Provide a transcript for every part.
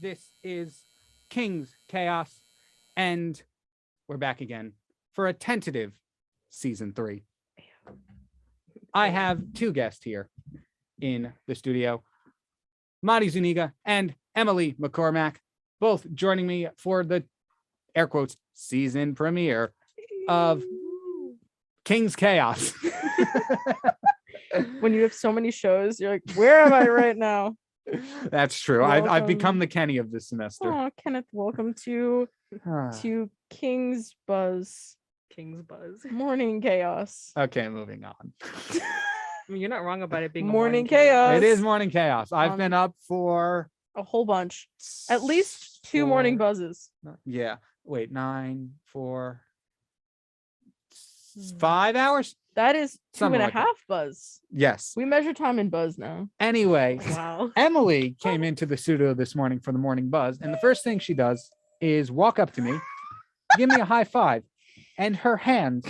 This is King's Chaos, and we're back again for a tentative season 3. I have two guests here in the studio, Madi Zuniga and Emily McCormack, both joining me for the air quotes season premiere of King's Chaos. When you have so many shows, you're like, where am I right now? That's true. I've become the Kenny of this semester. Oh, Kenneth, welcome to King's Buzz. King's Buzz. Morning Chaos. Okay, moving on. I mean, you're not wrong about it being Morning a chaos. chaos. It is morning chaos. I've been up for A whole bunch. At least 2 morning four- buzzes. Yeah. Wait, 5 hours? That is 2 Something and a like that. half buzz. Yes. We measure time in buzz now. Anyway, Wow. Emily came into the studio this morning for the morning buzz, and the first thing she does is walk up to me, give me a high five, and her hands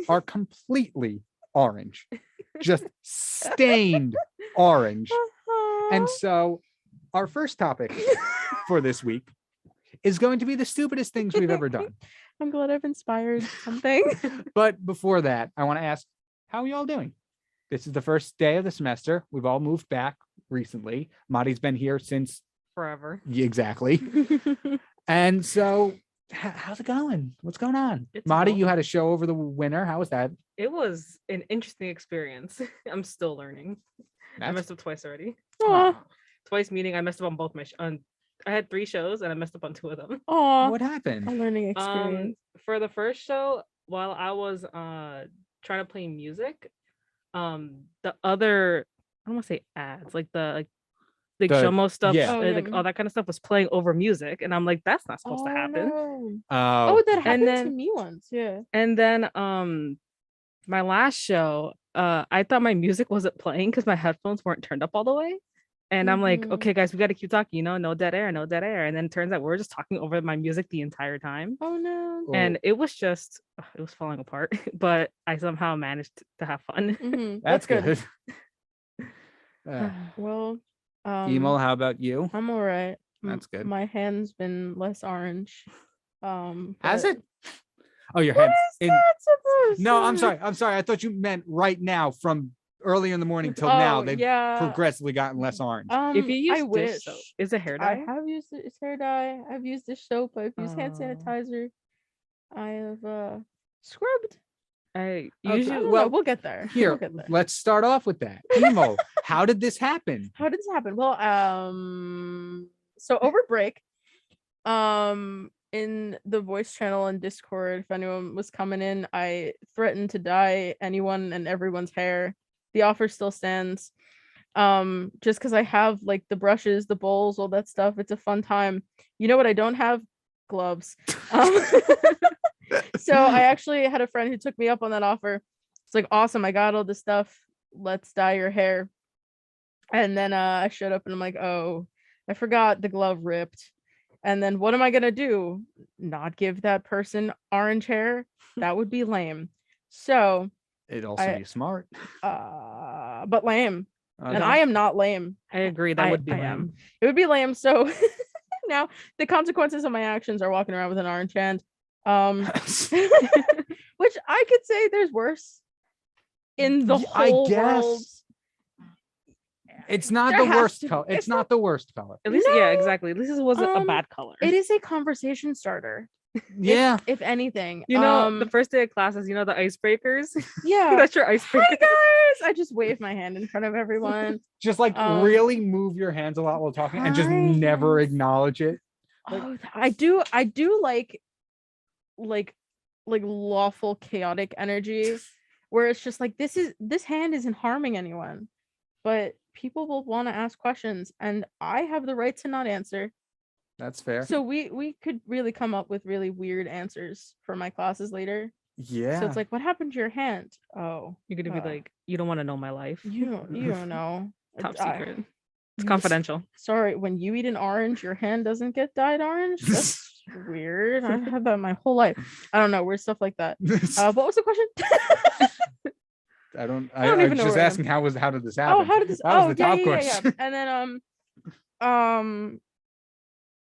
are completely orange, just stained orange. And so our first topic for this week is going to be the stupidest things we've ever done. I'm glad I've inspired something. But before that, I want to ask, how are you all doing? This is the first day of the semester. We've all moved back recently. Madi's been here since Forever. exactly. And so how's it going? What's going on? It's Madi, well. you had a show over the winter. How was that? It was an interesting experience. I'm still learning. I That's- messed up twice already. Aw. Twice meaning I messed up on both my I had 3 shows and I messed up on 2 of them. Aw. What A happened? learning experience. For the first show, while I was trying to play music, the other, I don't want to say ads, like the Shomo stuff, yeah. Oh, like yeah. all that kind of stuff was playing over music, and I'm like, that's not supposed to happen. No. Oh, Oh, that happened to then- me once. Yeah. And then my last show, I thought my music wasn't playing because my headphones weren't turned up all the way. And I'm like, Mhm. okay, guys, we got to keep talking, no dead air, no dead air. And then it turns out we're just talking over my music the entire time. Oh no. Oh. And it was just, it was falling apart, but I somehow managed to have fun. Mhm. that's good. Well, Emo, how about you? I'm all right. That's good. My hand's been less orange. Has but- it? Oh, your What hands. is that supposed No, to- I'm sorry. I thought you meant right now, from earlier in the morning till now. Oh, They've yeah. progressively gotten less orange. If you use I dish wish. soap, is it hair I dye? have used it's hair dye. I've used dish soap. I've used hand Oh. sanitizer. I have scrubbed. I Okay, usually, well, we'll get there. Here, We'll get there. let's start off with that. Emo, how did this happen? How did this happen? Well, so over break, in the voice channel and Discord, if anyone was coming in, I threatened to dye anyone and everyone's hair. The offer still stands. Just because I have like the brushes, the bowls, all that stuff. It's a fun time. You know what I don't have? Gloves. So I actually had a friend who took me up on that offer. It's like, awesome, I got all this stuff. Let's dye your hair. And then I showed up and I'm like, oh, I forgot the glove ripped. And then what am I gonna do? Not give that person orange hair? That would be lame. So It'd also I- be smart. but lame. And Okay. I am not lame. I agree, that would be I lame. am. It would be lame. So now the consequences of my actions are walking around with an orange hand. Which I could say there's worse in the I whole guess. world. It's not There the has worst to be- color. It's it's not the worst color. At least, yeah, No. exactly. At least it wasn't a Um, bad color. It is a conversation starter, Yeah. if anything. You know, the first day of classes, the icebreakers. yeah. That's your Hi icebreaker. guys! I just wave my hand in front of everyone. Just like really move your hands a lot while talking and just Hi, never guys. acknowledge it. Like- Oh, I do like lawful chaotic energy where it's just like this hand isn't harming anyone, but people will want to ask questions and I have the right to not answer. That's fair. So we could really come up with really weird answers for my classes later. Yeah. So it's like, what happened to your hand? Oh, You're gonna be like, you don't want to know my life. you don't know. Top I- secret. It's you- confidential. Sorry, when you eat an orange, your hand doesn't get dyed orange. That's weird. I've had that my whole life. I don't know, weird stuff like that. What was the question? I don't I don't I even was know just where I am. asking how did this happen? Oh, how did this? That was Oh, the top yeah. question. And then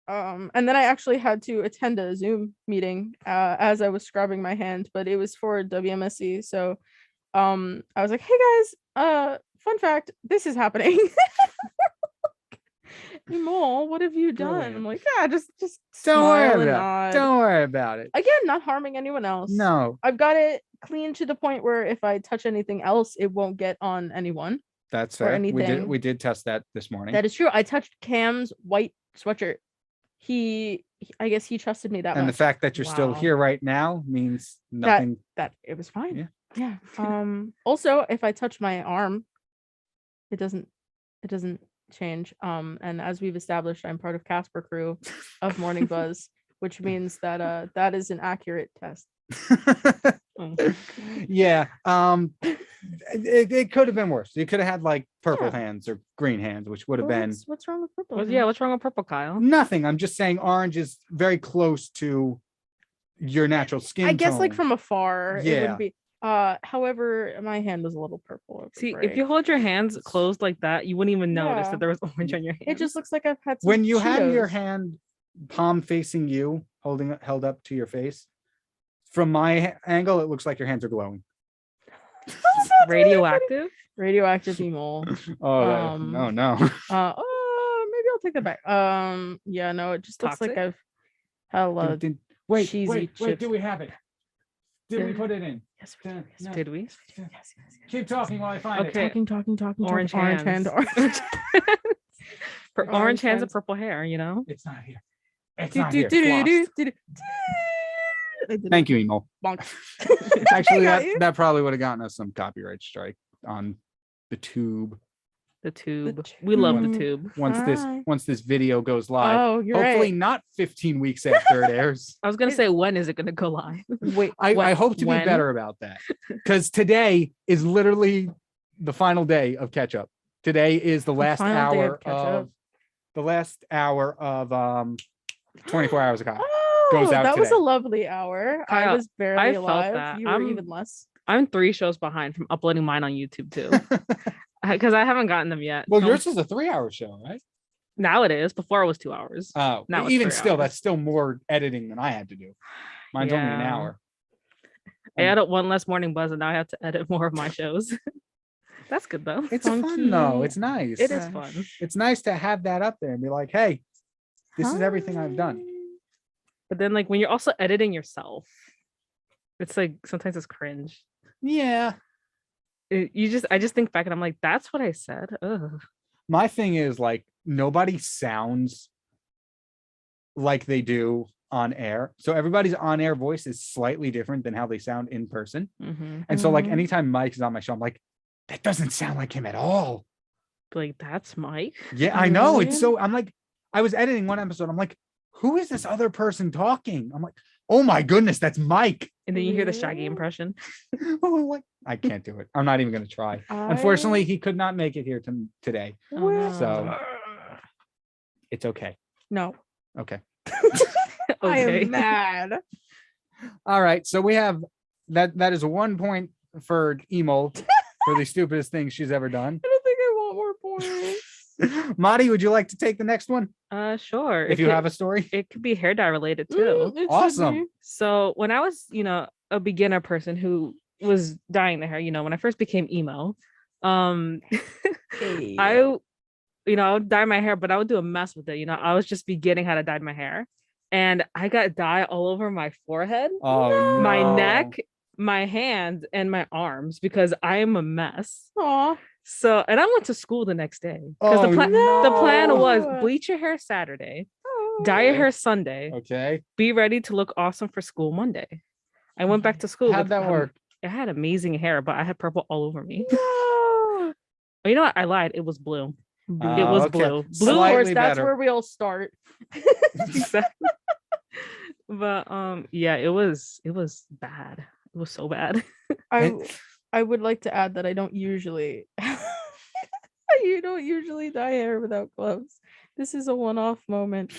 And then I actually had to attend a Zoom meeting as I was scrubbing my hand, but it was for WMSC. So I was like, hey guys, fun fact, this is happening. Mole, what have you done? Brilliant. I'm like, yeah, just Don't worry smile and about nod. it. Don't worry about it. Again, not harming anyone else. No, I've got it clean to the point where if I touch anything else, it won't get on anyone. that's Or fair. We anything. did test that this morning. That is true. I touched Cam's white sweatshirt. I guess he trusted me that and the much. fact that you're still Wow. here right now means nothing. That it was fine. Yeah. Yeah. Also, if I touch my arm, it doesn't change. And as we've established, I'm part of Casper crew of Morning Buzz, which means that that is an accurate test. Yeah. It could have been worse. You could have had like purple Yeah. hands or green hands, which would have been What's wrong with purple? Yeah, what's wrong with purple, Kyle? nothing. I'm just saying orange is very close to your natural skin I guess like tone. from afar, it Yeah. would be. However, my hand was a little purple. over See, if break. you hold your hands closed like that, you wouldn't even notice Yeah. that there was orange on your hand. It just looks like I've had some When you have your Cheetos. hand palm facing you, held up to your face, from my angle, it looks like your hands are glowing. radioactive. Radioactive mole. Oh, no, no. Maybe I'll take that back. Yeah, no, it just looks like Toxic? I've had a lot of Wait, cheesy wait, chips. do we have it? Did we Yeah. put it in? yes, we do, yes, No. we Did we? do, yes, yes, yes. Keep talking while I find Okay. Talking, Orange orange hand, hands. orange. For Orange orange hands and hands. purple hair, you know. It's not here. It's Do, not do, here. do, do, Lost. do, do, do. I did Thank you, Emo. it. Bonk. Actually, I got that, you. that probably would have gotten us some copyright strike on the tube The tube. We love the tube. Hi. once this video goes live. Oh, you're Hopefully right. not 15 weeks after it airs. I was gonna It- say, when is it gonna go live? Wait, I When- hope to when? be better about that because today is literally the final day of catch up. Today is the last final day of hour catch up. of 24 hours of cop. oh, goes out that was a today. lovely hour. I Kyle, was barely I felt alive. that. You were I'm- even less. I'm 3 shows behind from uploading mine on YouTube too, because I haven't gotten them yet. Well, So yours is a 3-hour show, right? now it is. Before it was 2 hours. Oh, Now it's even 3 still, hours. that's still more editing than I had to do. Mine's only an Yeah. hour. I added one less morning buzz, and now I have to edit more of my shows. That's good though. It's fun though. Funky. It's nice. It is Yeah. fun. It's nice to have that up there and be like, hey, this is everything I've done. But then, like when you're also editing yourself, it's like sometimes it's cringe. Yeah. I just think back and I'm like, that's what I said. Ugh. My thing is like nobody sounds like they do on air. So everybody's on air voice is slightly different than how they sound in person. Mm-hmm. And so like Mhm. anytime Mike is on my show, I'm like, that doesn't sound like him at all. Like that's Mike. Yeah, I know. It's Really? so I'm like, I was editing one episode. I'm like, who is this other person talking? I'm like, oh my goodness, that's Mike. And then you hear the Shaggy Really? impression. I'm like, I can't do it. I'm not even gonna try. Unfortunately, he could not make it here today. Oh, no. So it's okay. No. Okay. I Okay. am mad. All right. So we have that is 1 point for Emo for the stupidest thing she's ever done. I don't think I want more points. Madi, would you like to take the next one? Sure. If you have a story. it could be hair dye related too. It should Awesome. be. So when I was, a beginner person who was dyeing their hair, when I first became emo, Hey. I would dye my hair, but I would do a mess with it. I was just beginning how to dye my hair. And I got dye all over my forehead, Oh, my no. neck, my hands, and my arms because I am a mess. Aw. So, and I went to school the next day because Oh, the plan no. was bleach your hair Saturday, dye your Okay. hair Sunday, Okay. be ready to look awesome for school Monday. I went back to school. How'd with, that work? I had amazing hair, but I had purple all over me. No. Oh, you know what? I lied. It was blue. It was okay. blue. Of Blue Slightly course, that's better. where we all start. Exactly. But yeah, it was bad. It was so bad. I would like to add that I don't usually I don't usually dye hair without gloves. This is a one-off moment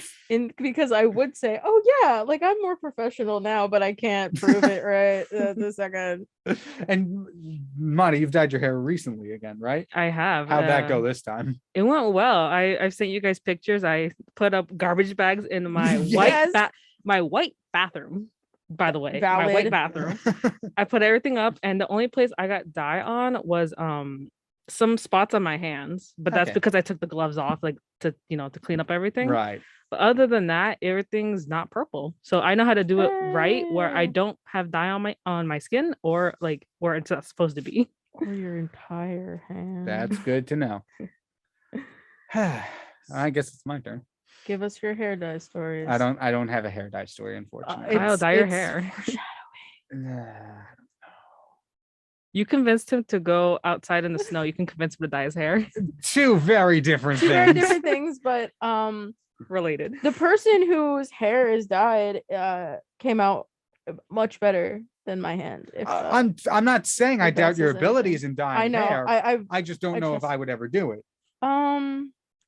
because I would say, oh yeah, like I'm more professional now, but I can't prove it right the second. And Monty, you've dyed your hair recently again, right? I have. How'd that go this time? It went well. I've sent you guys pictures. I put up garbage bags in my Yes. my white bathroom. By the way, my Valid. white bathroom. I put everything up, and the only place I got dye on was some spots on my hands, but that's Okay. because I took the gloves off, like to clean up everything. Right. But other than that, everything's not purple. So I know how to do it right, where I Hey. don't have dye on my skin, or like where it's not supposed to be. Or your entire hand. That's good to know. I guess it's my turn. Give us your hair dye stories. I don't have a hair dye story, unfortunately. Kyle, dye your it's hair. Uh, You convinced him to go outside in the snow. You can convince him to dye his hair. two very different Two things. very different things, but Related. the person whose hair is dyed came out much better than my hand. If I'm not saying I if doubt that your says abilities anything. in dyeing I know. hair. I just don't I know if trust- I would ever do it.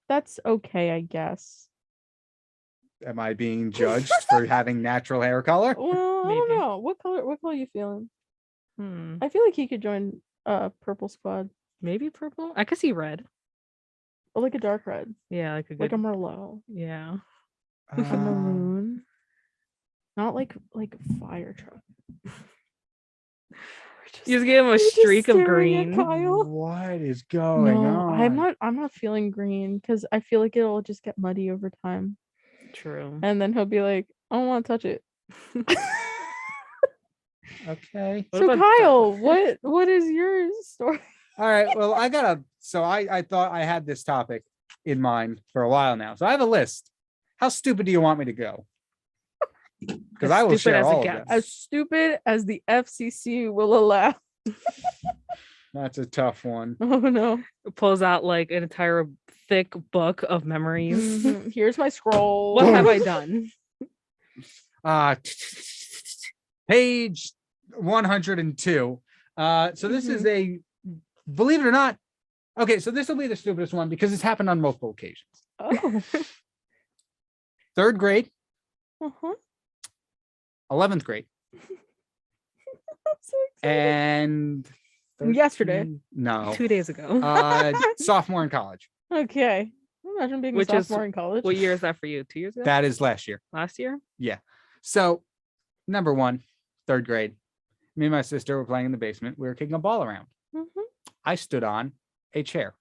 That's okay, I guess. Am I being judged for having natural hair color? Well, I don't Maybe. know. What color are you feeling? Hmm. I feel like he could join purple squad. Maybe purple. I could see red. Or like a dark red. Yeah, like a good. Like a Merlot. Yeah. A Um, maroon. Not like fire truck. You just gave him a streak of green. what is going on? No, I'm not feeling green because I feel like it'll just get muddy over time. True. And then he'll be like, I don't want to touch it. Okay. What So about the- Kyle, what is your story? All right. Well, I thought I had this topic in mind for a while now. So I have a list. How stupid do you want me to go? Because As I will stupid share as it all of gets. them. As stupid as the FCC will allow. That's a tough one. Oh no. Pulls out like an entire thick book of memories. Mhm. Here's my scroll. What have I done? Page 102. So this is a, believe it or not. Okay, so this will be the stupidest one because it's happened on multiple occasions. Oh. 3rd grade, Uh-huh. 11th grade, I'm so excited. and Yesterday. No. 2 days ago. Sophomore in college. Okay. Imagine being Which a is- sophomore in college. What year is that for you? 2 years ago? That is last year. Last year? So, number 1, 3rd grade. Me and my sister were playing in the basement. We were kicking a ball around. Mhm. I stood on a chair,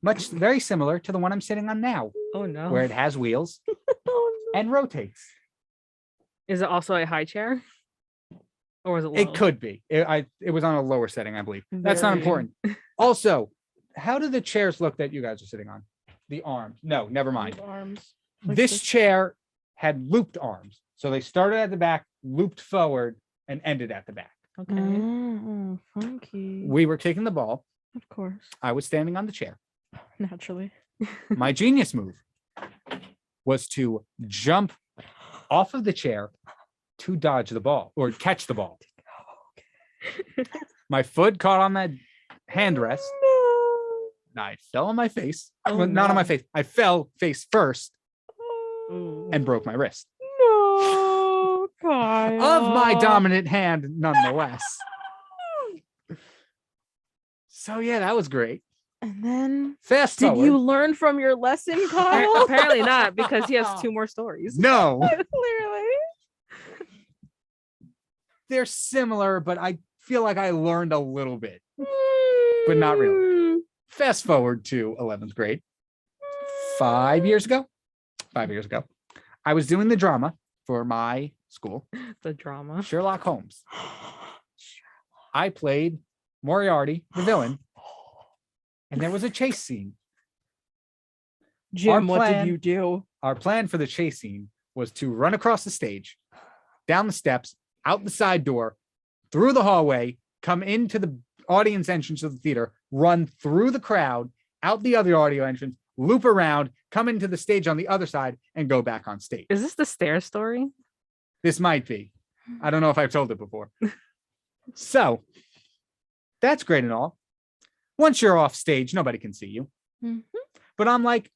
very similar to the one I'm sitting on now, Oh no. where it has wheels Oh, no. and rotates. Is it also a high chair? Or was it low? It could be. It was on a lower setting, I believe. That's not Very. important. Also, how do the chairs look that you guys are sitting on? The arms. No, never mind. Arms. Like This this. chair had looped arms. So they started at the back, looped forward, and ended at the back. Okay. Oh, funky. We were kicking the ball. Of course. I was standing on the chair. Naturally. My genius move was to jump off of the chair to dodge the ball or catch the ball. My foot caught on that hand rest. No. I fell on my face. Oh, Well, not on my no. face. I fell face first Ooh. and broke my wrist. No, Kyle. Of my dominant hand, nonetheless. So yeah, that was great. And then, Fast did forward. you learn from your lesson, Kyle? Apparently not, because he has 2 more stories. No, Clearly. they're similar, but I feel like I learned a little bit. But not really. Mm. Fast forward to 11th grade. 5 years ago, I was doing the drama for my school, The drama. Sherlock Holmes. I played Moriarty, the villain, and there was a chase scene. Jim, what plan- did you do? Our plan for the chase scene was to run across the stage, down the steps, out the side door, through the hallway, come into the audience entrance of the theater, run through the crowd, out the other audio entrance, loop around, come into the stage on the other side, and go back on stage. Is this the stair story? This might be. I don't know if I've told it before. So that's great and all. Once you're off stage, nobody can see you. Mhm. But I'm like,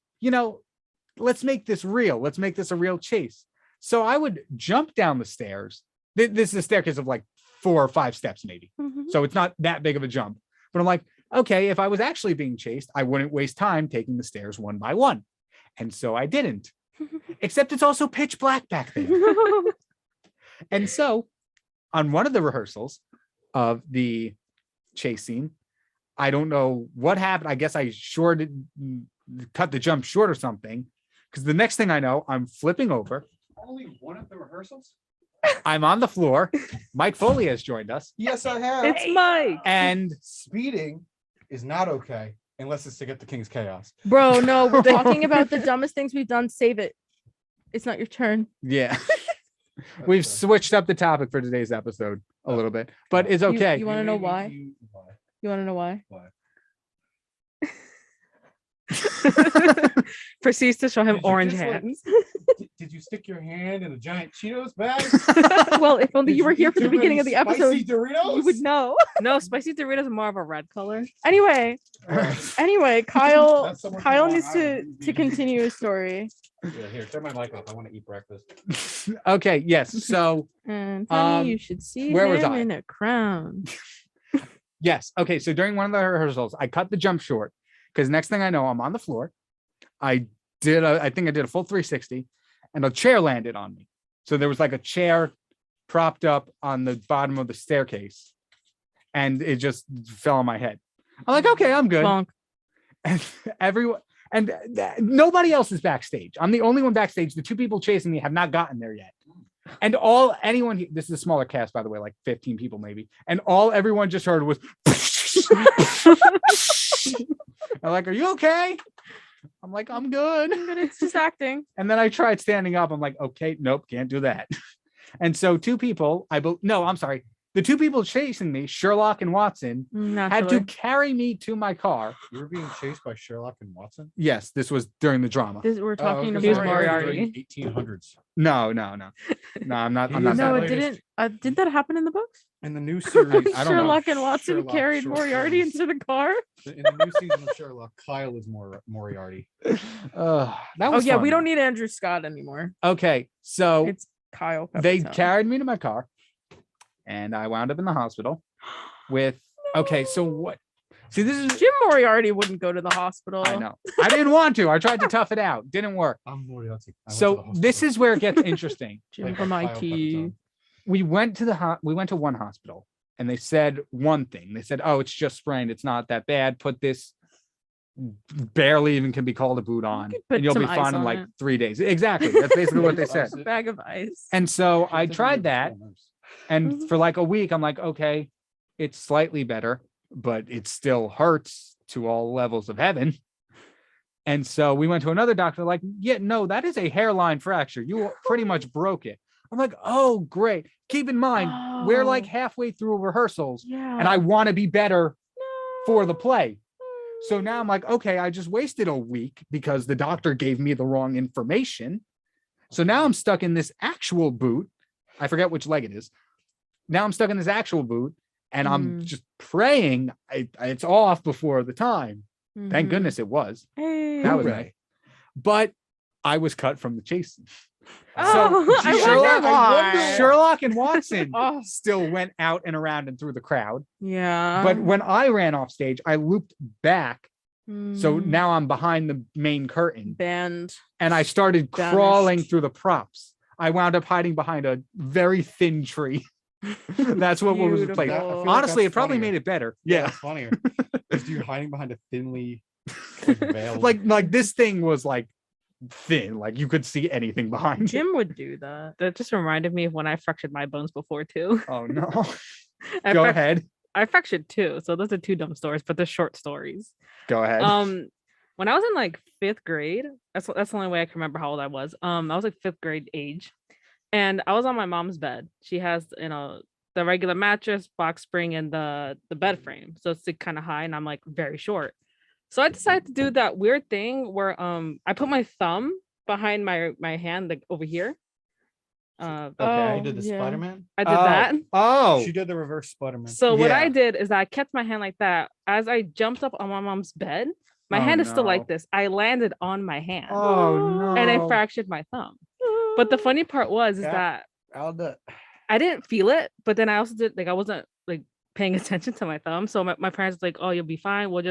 let's make this real. Let's make this a real chase. So I would jump down the stairs. This is a staircase of like 4 or 5 steps, maybe. Mhm. So it's not that big of a jump. But I'm like, okay, if I was actually being chased, I wouldn't waste time taking the stairs one by one. And so I didn't. Except it's also pitch black back there. And so on one of the rehearsals of the chase scene, I don't know what happened. I guess I cut the jump short or something. Because the next thing I know, I'm flipping over. Only one of the rehearsals? I'm on the floor. Mike Foley has joined us. Yes, I have. It's Mike. And Speeding is not okay unless it's to get the King's Chaos. Bro, no, we're talking about the dumbest things we've done. Save it. It's not your turn. yeah, we've switched up the topic for today's episode a little bit, but it's You- okay. You want to know why? Why? You want to know why? Why? Proceeds to show him Did you orange just, like- hands. Did you stick your hand in a giant Cheetos bag? Well, if only Did you were here eat for the too beginning many of the episode, spicy Doritos? you would know. No, spicy Doritos are more of a red color. Anyway, Right. Kyle That's someone Kyle from needs Long to Island. to continue his story. Yeah, here, turn my mic off. I want to eat breakfast. Okay, yes. So And honey, Um, you should see where was him I? in a crown. yes, okay. So during one of the rehearsals, I cut the jump short because next thing I know, I'm on the floor. I think I did a full 360, and a chair landed on me. So there was like a chair propped up on the bottom of the staircase, and it just fell on my head. I'm like, okay, I'm good. Bonk. And everyone and nobody else is backstage. I'm the only one backstage. The 2 people chasing me have not gotten there yet. And this is a smaller cast, by the way, like 15 people maybe. And everyone just heard was I'm like, are you okay? I'm like, I'm good. But it's just acting. And then I tried standing up. I'm like, okay, nope, can't do that. And so 2 people, I'm sorry. The 2 people chasing me, Sherlock and Watson, had to Naturally. carry me to my car. You were being chased by Sherlock and Watson? Yes, this was during the drama. We're talking Oh, He was about Moriarty. 1800s. No, I'm not. I'm not No, No, that it latest- didn't. Did that happen in the books? In the new series, I don't know. Sherlock and Watson Sherlock carried short Moriarty stories. into the car. In the new season of Sherlock, Kyle is Moriarty. That Oh was yeah, fun. we don't need Andrew Scott anymore. Okay, so It's Kyle. they Pepitone. carried me to my car, and I wound up in the hospital with. Okay, so what? See, this is. Jim Moriarty wouldn't go to the hospital. I know. I didn't want to. I tried to tough it out. Didn't work. I'm Moriarty. I went to the So hospital. this is where it gets interesting. Jim Played from by Kyle IT. Pepitone. We went to one hospital, and they said one thing. They said, "Oh, it's just sprained. It's not that bad. Put this barely even can be called a boot on, could put and you'll some be ice fine in on like it. 3 days." Exactly. That's basically what they said. A bag of ice. And so Shit I doesn't tried make me that, feel nice. and Mhm. for like a week, I'm like, okay, it's slightly better, but it still hurts to all levels of heaven. And so we went to another doctor, like, yeah, no, that is a hairline fracture. You pretty much broke it. I'm like, oh, great. Keep in mind, we're like Oh. halfway through rehearsals, Yeah. and I want to be better for the play. So now I'm like, okay, I just wasted a week because the doctor gave me the wrong information. So now I'm stuck in this actual boot. I forget which leg it is. Now I'm stuck in this actual boot, and I'm Mm. just praying it's off before the time. Thank Mhm. goodness it was. Hey. That was Hooray. nice. But I was cut from the chase. Oh, I Sherlock- wonder why. Sherlock and Watson Oh. still went out and around and through the crowd. Yeah. But when I ran off stage, I looped back. So Mm. now I'm behind the main curtain, band. and I started Vanished. crawling through the props. I wound up hiding behind a very thin tree. That's what was Beautiful. played. That- I feel like Honestly, that's it probably funnier. made it better. Yeah, Yeah. it's funnier. Because you're hiding behind a thinly veiled. like this thing was like thin, like you could see anything behind it. Jim would do that. That just reminded me of when I fractured my bones before too. Oh no. I Go frac- ahead. I fractured two, so those are 2 dumb stories, but they're short stories. Go ahead. When I was in like 5th grade, that's the only way I can remember how old I was. I was like 5th grade age, and I was on my mom's bed. She has, the regular mattress, box spring, and the bed frame, so it's like, kind of high, and I'm like very short. So I decided to do that weird thing where I put my thumb behind my hand, like over here. Okay. Oh, You did the yeah. Spider-Man? I did that. Oh. She did the reverse Spider-Man. So what Yeah. I did is I kept my hand like that. As I jumped up on my mom's bed, My Oh, hand is still no. like this. I landed on my hand Oh no. and I fractured my thumb. But the funny part was is Yeah. that I'll do it. I didn't feel it, but then I also did like I wasn't like paying attention to my thumb. So my parents were like, oh, you'll be fine. We're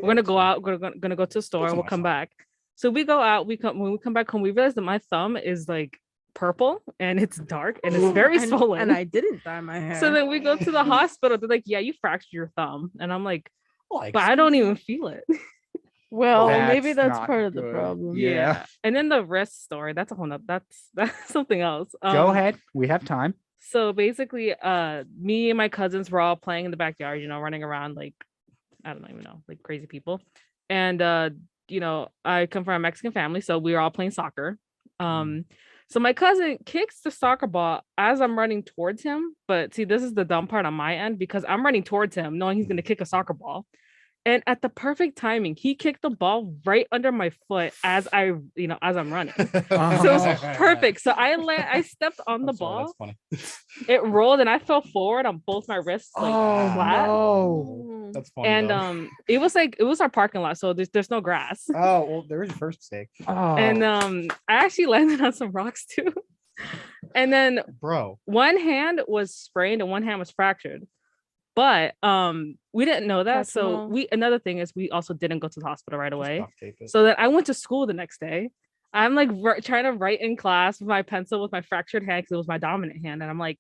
gonna go out, gonna go to the store, That's and we'll my come son. back. So we go out, when we come back home, we realize that my thumb is like purple and it's dark and it's very swollen. And I didn't dye my hair. So then we go to the hospital. They're like, yeah, you fractured your thumb. And I'm like, Like, but I don't even feel it. well, maybe that's not part of the good. problem. Yeah. And then the wrist story, that's a whole nother, that's something else. Go ahead. We have time. So basically, me and my cousins were all playing in the backyard, running around like, I don't even know, like crazy people. And I come from a Mexican family, so we were all playing soccer. So my cousin kicks the soccer ball as I'm running towards him. But see, this is the dumb part on my end because I'm running towards him, knowing he's gonna kick a soccer ball. And at the perfect timing, he kicked the ball right under my foot as I'm running. So it was perfect. So I stepped on the ball. That's funny. It rolled and I fell forward on both my wrists, like flat. no. That's funny. And though. it was our parking lot, so there's no grass. Oh well, there was your first mistake, Oh. And I actually landed on some rocks too. And then bro. one hand was sprained and one hand was fractured. But we didn't know that. That's So small. another thing is we also didn't go to the hospital right Just away. duct tape it. So that I went to school the next day. I'm like trying to write in class with my pencil with my fractured hand because it was my dominant hand. And I'm like,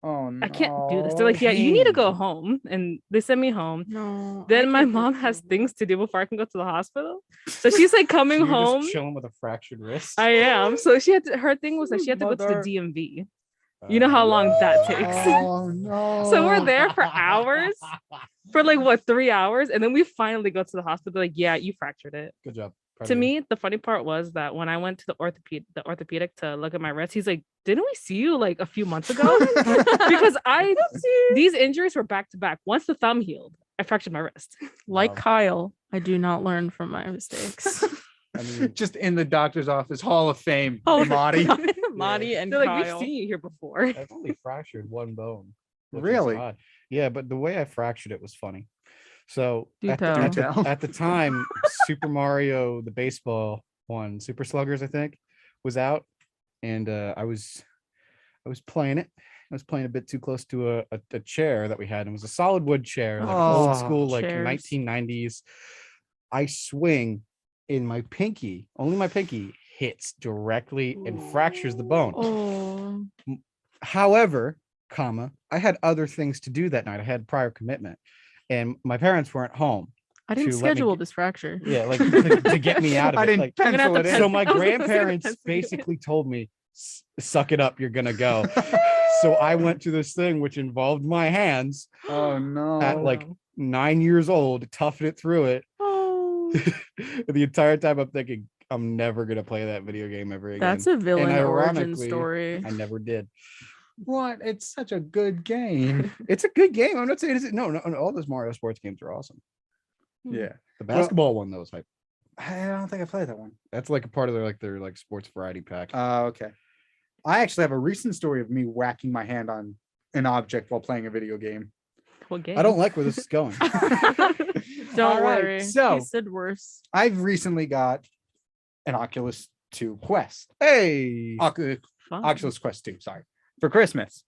Oh no. I can't do this. They're like, yeah, you need to go home. And they send me home. No. Then I my can't mom do has that. things to do before I can go to the hospital. So she's like coming So you're home. just chilling with a fractured wrist. I am. So her thing was that she had to go to the Mother. DMV. You know how long that takes. Oh no. So we're there for hours, for like what, 3 hours, and then we finally go to the hospital. Like, yeah, you fractured it. Good job. Proud To of you. me, the funny part was that when I went to the orthopedic to look at my wrist, he's like, "Didn't we see you like a few months ago?" Because these injuries were back to back. Once the thumb healed, I fractured my wrist. Like Wow. Kyle, I do not learn from my mistakes. I mean, Just in the doctor's office, Hall of Fame, Oh, Marty. Marty and They're like, Kyle. "We've seen you here before." I've only fractured one bone. which is Really? odd. Yeah, but the way I fractured it was funny. So Do at tell. the, at, Do the, tell. at the time, Super Mario, the baseball one, Super Sluggers, I think, was out, and I was playing it. I was playing a bit too close to a chair that we had. It was a solid wood chair, like Oh, old school, like chairs. 1990s. I swing in my pinky, only my pinky hits directly and fractures the bone. Oh, However, I had other things to do that night. I had prior commitment, and my parents weren't home. I didn't To let me schedule get- this fracture. Yeah, like to get me out of I it. didn't Like, gonna have pencil to it in. so my I was gonna say the grandparents pencil. basically told me, "Suck it up, you're gonna go." So I went to this thing which involved my hands Oh no. at like 9 years old, toughing it through it. Oh, The entire time I'm thinking, I'm never gonna play that video game ever again. that's a villain origin ironically, story. I never did. What? It's such a good game. It's a good game. I'm not saying it's no, all those Mario sports games are awesome. Yeah. The basketball one though is like I don't think I played that one. that's like a part of their sports variety pack. Okay. I actually have a recent story of me whacking my hand on an object while playing a video game. What game? I don't like where this is going. Don't All right, worry. so- He said worse. I've recently got an Oculus 2 Quest. Hey, Fun. Oculus Quest 2, sorry, for Christmas.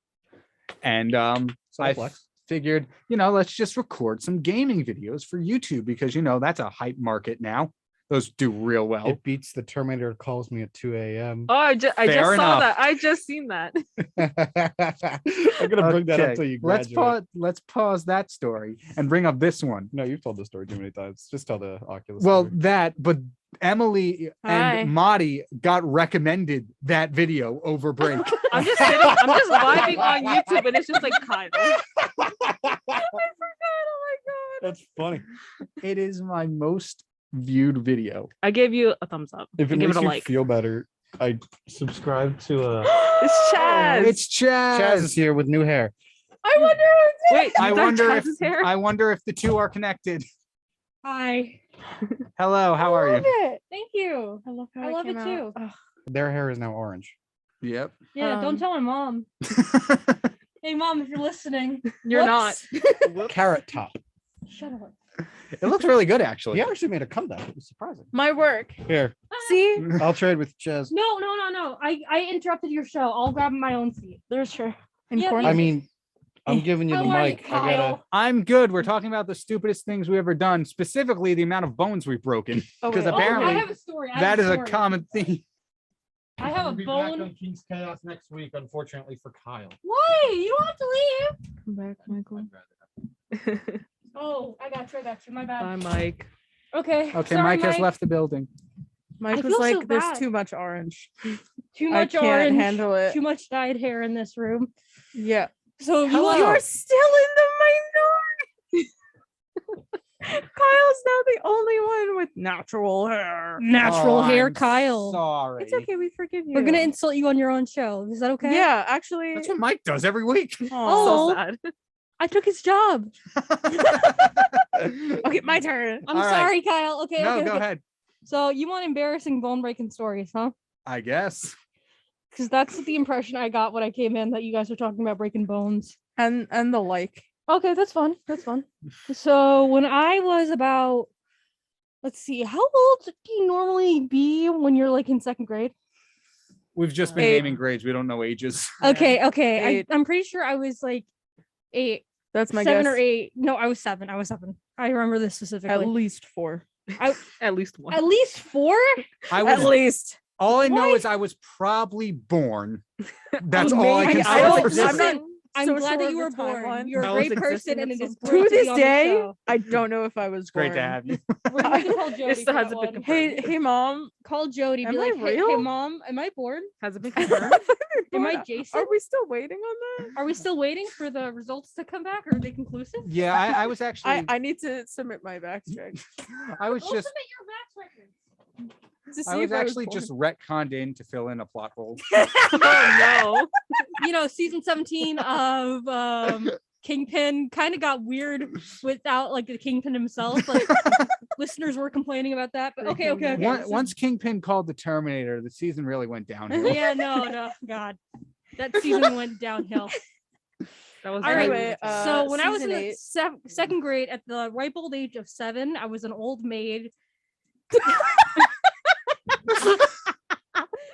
And I flex. figured, let's just record some gaming videos for YouTube because that's a hype market now. Those do real well. It beats the Terminator calls me at 2 a.m. Oh, I just Fair saw enough. that. I just seen that. I'm gonna bring that up Okay, till you graduate. let's pause that story and bring up this one. No, you've told the story too many times. Just tell the Oculus. Well, story. but Emily Hi. and Marty got recommended that video over break. I'm just vibing on YouTube and it's just like Kyle. That's funny. It is my most viewed video. I gave you a thumbs up. If I it give makes it a you like. feel better, I subscribe to It's Chaz. It's Chaz. Chaz is here with new hair. I wonder. Wait, I is that wonder Chaz's hair? I wonder if the two are connected. Hi. Hello, how are you? Thank you. I love how I love came it out. too. Ugh. Their hair is now orange. Yep. Yeah, Um, don't tell my mom. Hey, mom, if you're listening. You're Whoops. not. Carrot top. Shut up. It looks really good, actually. He actually made a comeback. It was surprising. My work. Here, See, I'll trade with Chaz. No. I interrupted your show. I'll grab my own seat. there's sure. In Yeah, corn. I mean, I'm giving you the How are you, mic. I gotta. Kyle? I'm good. We're talking about the stupidest things we've ever done, specifically the amount of bones we've broken. Oh, Because wait. apparently I have a story. that is a common theme. I have a We'll be back bone. on King's Chaos next week, unfortunately for Kyle. Why? You don't have to leave. Come back, Michael. I'd rather Oh, I got you. My bad. Bye, Mike. Okay. Okay, sorry, Mike has left the building. Mike I was feel like, so "There's bad. too much orange. Too I much can't orange. handle it." Too much dyed hair in this room. Yeah. So you Hello. You're still in the minority. Kyle's now the only one with natural hair. natural Oh, hair, I'm Kyle. Sorry. It's okay. We forgive you. We're gonna insult you on your own show. Is that okay? Yeah, actually. That's what Mike does every week. Aw. Oh. So sad. I took his job. Okay, my turn. I'm All right. sorry, Kyle. Okay, No, okay. go okay. ahead. So you want embarrassing bone breaking stories, huh? I guess. Because that's the impression I got when I came in, that you guys were talking about breaking bones. And the like. Okay, that's fun. That's fun. So when I was about, let's see, how old do you normally be when you're like in second grade? We've just been 8. naming grades. We don't know ages. Okay, okay. 8. I'm pretty sure I was like 8, That's my 7 guess. or 8. No, I was 7. I was 7. I remember this specifically. At least 4. At least one. At least 4? I At was. least. All I know Why? is I was probably born. That's Oh, all I maybe. can I say. don't- for listen, I'm certain. not I'm so glad sure that of you the were born. timeline. You're a I was great person, existing and at it is some great To to be this on the day, show. I don't know if I was It's great to born. have you. We're going to call Jody. still for hasn't that been one. confirmed. Hey, mom. Call Jody. Be Am I like, hey, real? mom, am I born? Has it been confirmed? Am I Born? Jason? Are we still waiting on that? Are we still waiting for the results to come back? Are they conclusive? Yeah, I was actually. I need to submit my backtrack. I was Go just. submit your Vax records. To see I was if actually born. just retconned in to fill in a plot hole. Oh You know, season 17 of Kyng-Pin kind of got weird without like the Kyng-Pin himself. Like listeners were complaining about that. But okay. Once Kyng-Pin called the Terminator, the season really went downhill. Yeah, no, God, that season went downhill. That was All right. Anyway, So when I was in season the 8. second grade, at the ripe old age of 7, I was an old maid.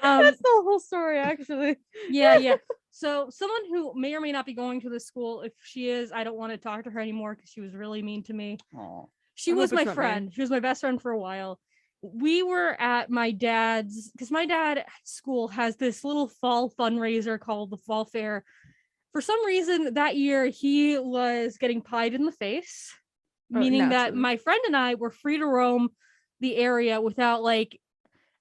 That's the whole story, actually. Yeah. So someone who may or may not be going to this school, if she is, I don't want to talk to her anymore because she was really mean to me. Aw. She I was hope my it's not me. friend. She was my best friend for a while. We were at my dad's, because my dad at school has this little fall fundraiser called the Fall Fair. For some reason that year he was getting pied in the face, meaning that naturally. my friend and I were free to roam the area without like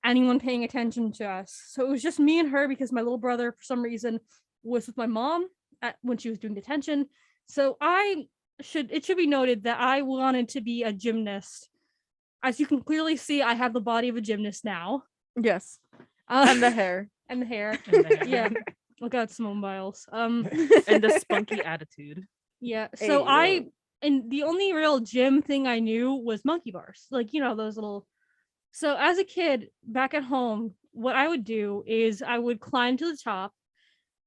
anyone paying attention to us. So it was just me and her because my little brother for some reason was with my mom when she was doing detention. So it should be noted that I wanted to be a gymnast. As you can clearly see, I have the body of a gymnast now. Yes. And the And hair. and the hair. And the hair. Yeah. Look out, Simone Biles. And the spunky attitude. Yeah. So Hey. and the only real gym thing I knew was monkey bars. Like, you know, those little. So as a kid back at home, what I would do is I would climb to the top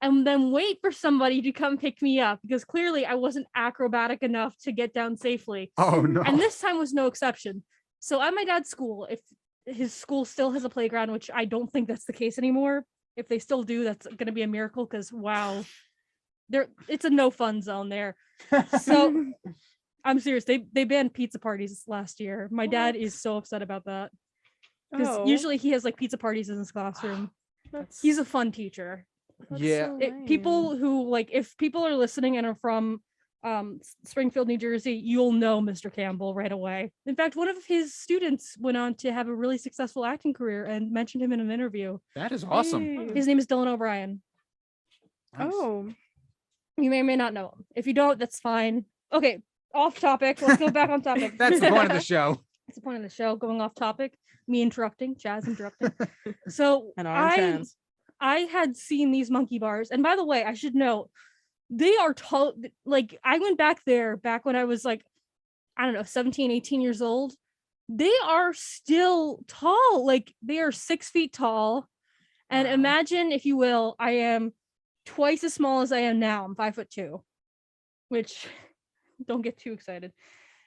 and then wait for somebody to come pick me up because clearly I wasn't acrobatic enough to get down safely. Oh no. And this time was no exception. So at my dad's school, if his school still has a playground, which I don't think that's the case anymore. If they still do, that's going to be a miracle because wow, it's a no fun zone there. So I'm serious. They banned pizza parties last year. My dad is so upset about that because Oh, usually he has like pizza parties in his classroom. He's a fun teacher. Yeah. People who like, if people are listening and are from Springfield, New Jersey, you'll know Mr. Campbell right away. In fact, one of his students went on to have a really successful acting career and mentioned him in an interview. That is awesome. His name is Dylan O'Brien. Nice. Oh. You may or may not know him. If you don't, that's fine. Okay, off topic. Let's go back on topic. That's the point of the show. That's the point of the show. Going off topic. Me interrupting. Jazz interrupting. So And orange hands. I had seen these monkey bars, and by the way, I should note they are tall. Like I went back there back when I was like, I don't know, 17, 18 years old. They are still tall. Like they are 6 feet tall. And Wow. imagine, if you will, I am twice as small as I am now. I'm 5'2", which don't get too excited.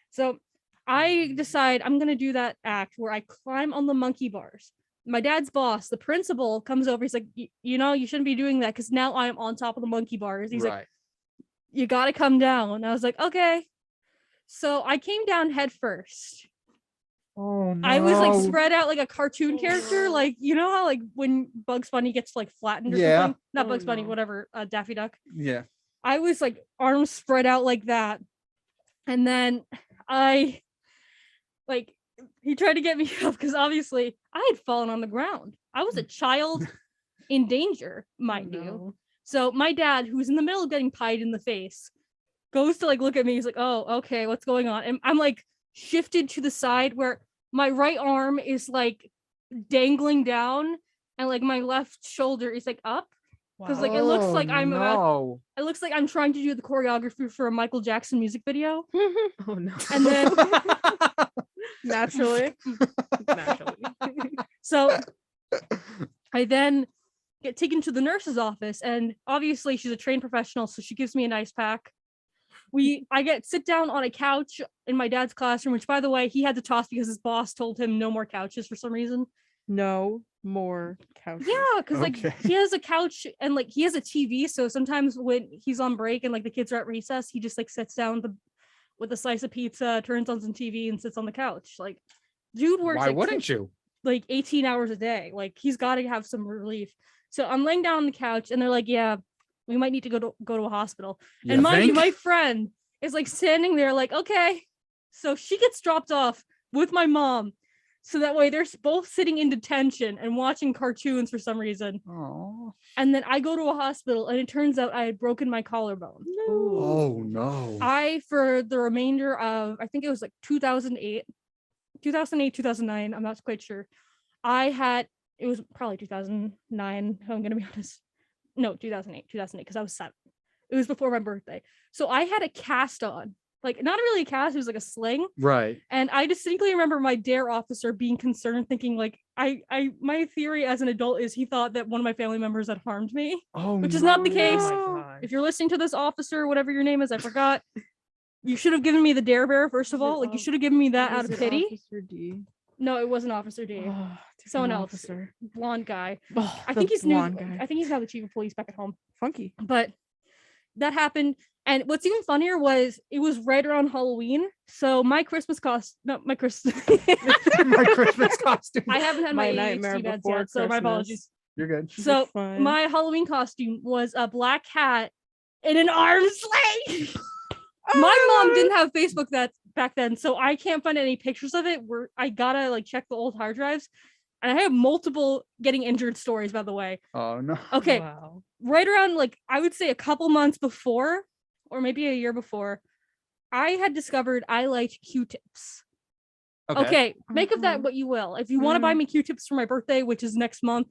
So I decide I'm gonna do that act where I climb on the monkey bars. My dad's boss, the principal, comes over. He's like, you know, you shouldn't be doing that because now I'm on top of the monkey bars. He's like, right. you gotta come down. I was like, okay. So I came down head first. Oh no. I was like spread out like a cartoon character, like you know how like when Bugs Bunny gets like flattened or Yeah. something. Not Oh, Bugs Bunny, no. whatever. Daffy Duck. Yeah. I was like arms spread out like that, and then I like he tried to get me up because obviously I had fallen on the ground. I was a child in danger, mind you. No. So my dad, who's in the middle of getting pied in the face, goes to like look at me. He's like, "Oh, okay, what's going on?" And I'm like shifted to the side where my right arm is like dangling down, and like my left shoulder is like up. Because like it looks like I'm about. no. It looks like I'm trying to do the choreography for a Michael Jackson music video, Oh no. and then Naturally. Naturally. so I then get taken to the nurse's office, and obviously she's a trained professional, so she gives me an ice pack. I get sit down on a couch in my dad's classroom, which by the way he had to toss because his boss told him no more couches for some reason. No more couches. Yeah, because like Okay. he has a couch and like he has a TV, so sometimes when he's on break and like the kids are at recess, he just like sits down with a slice of pizza, turns on some TV, and sits on the couch. Like, dude works Why like wouldn't you? like 18 hours a day. Like he's got to have some relief. So I'm laying down on the couch, and they're like, "Yeah, we might need to go to a hospital." You And mind you, think? my friend is like standing there, like, "Okay." So she gets dropped off with my mom. So that way they're both sitting in detention and watching cartoons for some reason. Oh. And then I go to a hospital, and it turns out I had broken my collarbone. Oh no. For the remainder of, I think it was like 2008, 2009, I'm not quite sure. It was probably 2009, if I'm going to be honest. No, 2008, because I was 7. It was before my birthday. So I had a cast on. Like, not really a cast, it was like a sling. Right. And I distinctly remember my dare officer being concerned, thinking like, my theory as an adult is he thought that one of my family members had harmed me. Oh, Which is not the case. Oh my gosh. If you're listening to this officer, whatever your name is, I forgot. You should have given me the dare bear, first of Was it all. Like, you Off- should have given me that out Was of it pity. Officer D? No, it wasn't Officer D. Oh, Someone different else. officer. Blonde guy. Oh, I the think he's new. blonde guy. I think he's now the chief of police back at home. Funky. But that happened. And what's even funnier was it was right around Halloween. So my Christmas my Christmas. My Christmas costume. I haven't had my, My ADHD nightmare meds before yet, so my Christmas. apologies. You're good. So fine. my Halloween costume was a black hat and an arm sling. My mom didn't have Facebook back then, so I can't find any pictures of it. Where I gotta like check the old hard drives, and I have multiple getting injured stories. By the way, Oh no. okay, Wow. right around like I would say a couple months before, or maybe a year before, I had discovered I liked Q-tips. Okay, make of that what you will. If you want to buy me Q-tips for my birthday, which is next month,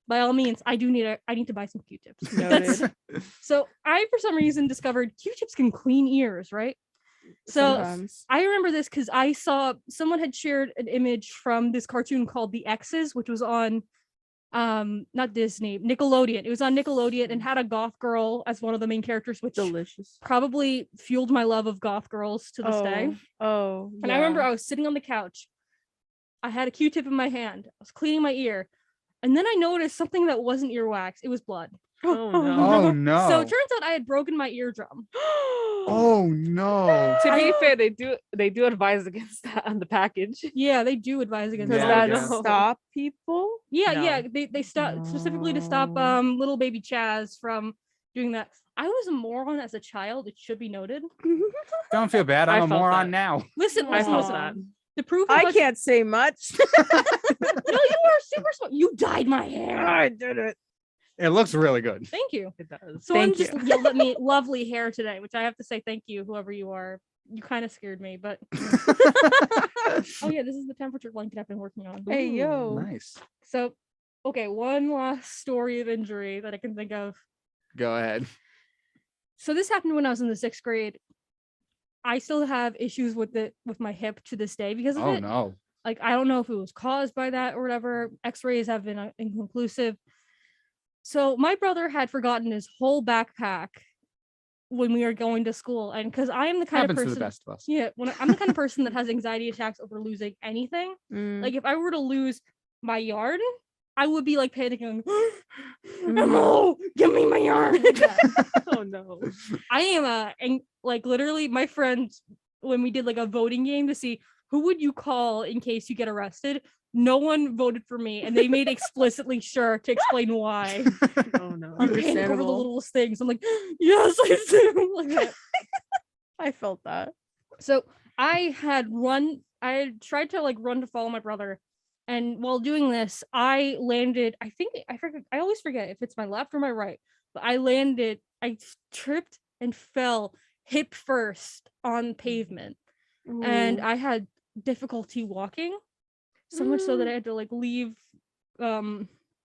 by all means, I need to buy some Q-tips. Noted. So I, for some reason, discovered Q-tips can clean ears, right? So Sometimes. I remember this because I saw someone had shared an image from this cartoon called The X's, which was on not Disney, Nickelodeon. It was on Nickelodeon and had a goth girl as one of the main characters, which Delicious. probably fueled my love of goth girls to this day. Oh. And I remember I was sitting on the couch. I had a Q-tip in my hand. I was cleaning my ear. And then I noticed something that wasn't earwax. It was blood. Oh no. Oh no. So it turns out I had broken my eardrum. Oh no. To be fair, they do advise against that on the package. Yeah, they do advise against Does Yeah, that. that yeah. stop people? Yeah, No. yeah. They stop specifically to stop No. little baby Chaz from doing that. I was a moron as a child, it should be noted. Don't feel bad. I'm I a felt moron that. now. Listen, I listen, felt listen. that. To prove how I much- can't say much. No, you are super smart. You dyed my hair. I did it. It looks really good. Thank you. It does. Someone Thank just yelled at me lovely hair today, which I have to say thank you, whoever you are. You kind of scared me, but oh yeah, this is the temperature blanket I've been working on. Hey, yo. Nice. So, okay, one last story of injury that I can think of. Go ahead. So this happened when I was in the 6th grade. I still have issues with my hip to this day because of Oh it. no. Like, I don't know if it was caused by that or whatever. X-rays have been inconclusive. So my brother had forgotten his whole backpack when we were going to school, and because I am the kind Happens of to person, the best of us. yeah, I'm the kind of person that has anxiety attacks over losing anything. Mm. Like if I were to lose my yard, I would be like panicking. Emma, give me my yard. Yeah. Oh no. I am and like literally my friends when we did like a voting game to see who would you call in case you get arrested. No one voted for me, and they made explicitly sure to explain why. Oh no. You panic over the Understandable. littlest things. I'm like, yes, I do. Like that. I felt that. So I had tried to like run to follow my brother. And while doing this, I landed, I forget, I always forget if it's my left or my right, but I tripped and fell hip first on pavement. And Ooh. I had difficulty walking. So much so that I had to like leave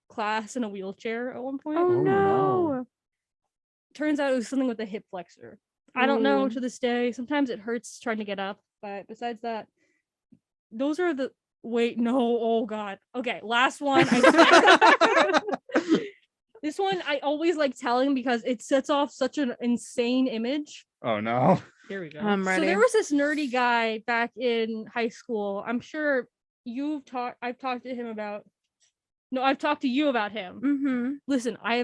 class in a wheelchair at one point. Oh, Oh, no. no. Turns out it was something with the hip flexor. I don't know Ooh. to this day. Sometimes it hurts trying to get up, but besides that, those are the wait, no, oh god. Okay, last one. This one I always like telling because it sets off such an insane image. Oh no. Here we go. I'm So ready. there was this nerdy guy back in high school. I'm sure I've talked to him about no, I've talked to you about him. Mm-hmm. Listen, I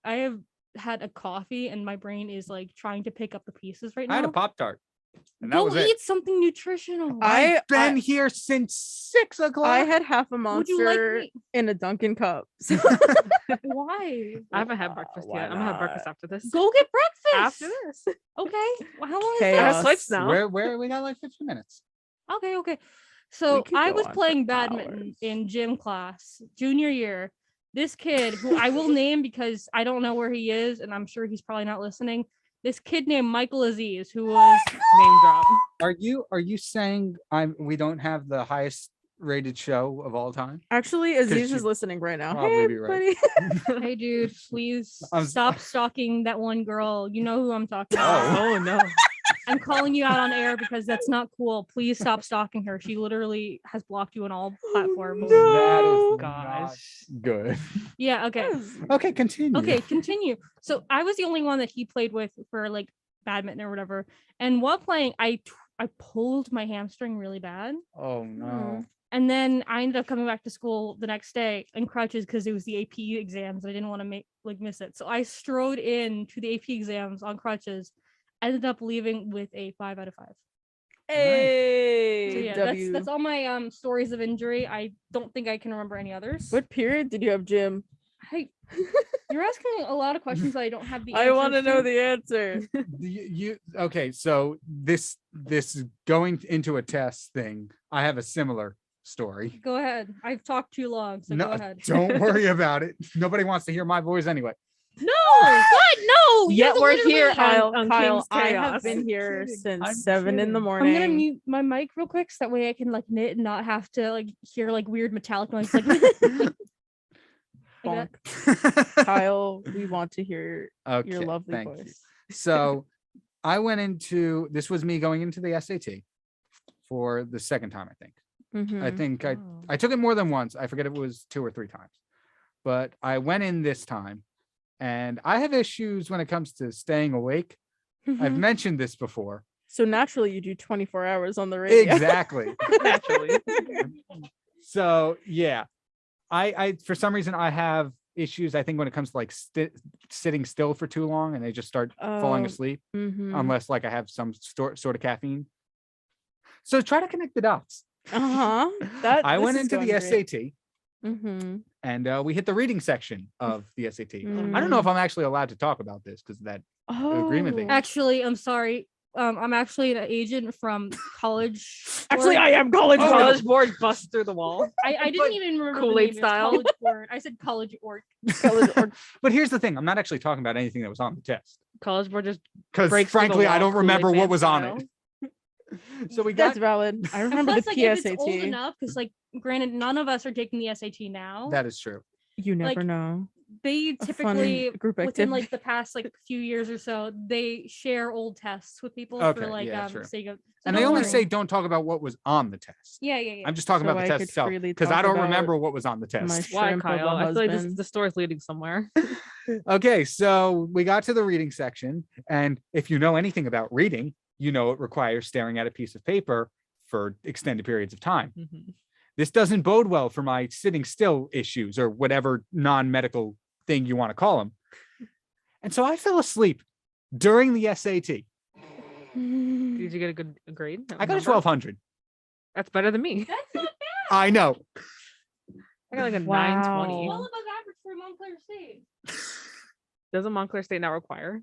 have had a coffee and my brain is like trying to pick up the pieces right I had a now. Pop-Tart. And that Go was eat it. something nutritional. I've been here since 6 o'clock. I had half a Would you like monster me? in a Dunkin' cup. So Why? I haven't had breakfast why yet. I'm gonna have breakfast not? after this. Go get breakfast. After this. Okay. Well, how long is Chaos. I have this? swipes now. Where we got like 15 minutes. Okay. So could I go was on for playing badminton hours. in gym class junior year. This kid, who I will name because I don't know where he is, and I'm sure he's probably not listening. This kid named Michael Aziz, who was Name drop. Are you saying we don't have the highest rated show of all time? actually, Aziz is you listening right now. probably Hey, be right. everybody. hey dude, please I'm stop stalking that one girl. You know who I'm talking about. Oh no. I'm calling you out on air because that's not cool. Please stop stalking her. She literally has blocked you on all platforms. That is Gosh. not good. Yeah, okay. Okay, continue. Okay, continue. So I was the only one that he played with for like badminton or whatever. And while playing, I pulled my hamstring really bad. Oh no. And then I ended up coming back to school the next day in crutches because it was the AP exams. I didn't want to miss it. So I strode in to the AP exams on crutches. Ended up leaving with a 5 out of 5. Hey, So yeah, W. that's all my stories of injury. I don't think I can remember any others. What period did you have gym? You're asking a lot of questions that I don't have the I want to answers know the answer. You okay, so this going into a test thing, I have a similar story. Go ahead. I've talked too long, so No, go ahead. don't worry about it. Nobody wants to hear my voice anyway. No, what? No. you Yet we're literally- here, on Kyle. King's I have Chaos. been here I'm since 7 in the kidding. morning. I'm gonna mute my mic real quick so that way I can like knit and not have to like hear like weird metallic noise like, like that. Kyle, we want to hear Okay, your lovely thank you. voice. So I went into this was me going into the SAT for the second time, I think. I Mhm. think Oh. I took it more than once. I forget if it was 2 or 3 times. But I went in this time and I have issues when it comes to staying awake. I've Mhm. mentioned this before. So naturally, you do 24 hours on the radio. Exactly. Naturally. So yeah, I for some reason I have issues. I think when it comes to like sitting still for too long and they just start falling Oh, asleep, Mhm. unless like I have some sort of caffeine. So try to connect the dots. Uh-huh. I went into the SAT Mm-hmm. and we hit the reading section of the SAT. I don't know if I'm actually allowed to talk about this because of that. agreement thing. Actually, I'm sorry. I'm actually an agent from college. Actually, board. I am college. Oh, board. College board bust through the wall. I didn't even remember the Kool-Aid name. It was style. College board. I said college org. College org. But here's the thing: I'm not actually talking about anything that was on the test College board just because, breaks through the frankly, I wall, don't remember Kool-Aid what Man was on style. it. So we got That's valid. I And remember plus, the like, if it's old PSAT. enough, because like, granted, none of us are taking the SAT now. that is true. You never like, know. they A fun typically group within activity. like the past like few years or so, they share old tests with people Okay, for like yeah, true. sake of. So And they don't only worry. say don't talk about what was on the test. Yeah, yeah, yeah. I'm just talking So about the I test could itself freely because I talk don't about remember what was on the my test. Why, shrimp of a Kyle? I feel like husband. the story's leading somewhere. Okay, so we got to the reading section, and if you know anything about reading, you know it requires staring at a piece of paper for extended periods of time. Mhm. This doesn't bode well for my sitting still issues or whatever non-medical thing you want to call them. And so I fell asleep during the SAT. Did you get a grade? I got a number? 1200. That's better than me. That's not bad. I know. I got like a Wow. 920. Well above average for Montclair State. Doesn't Montclair State not require?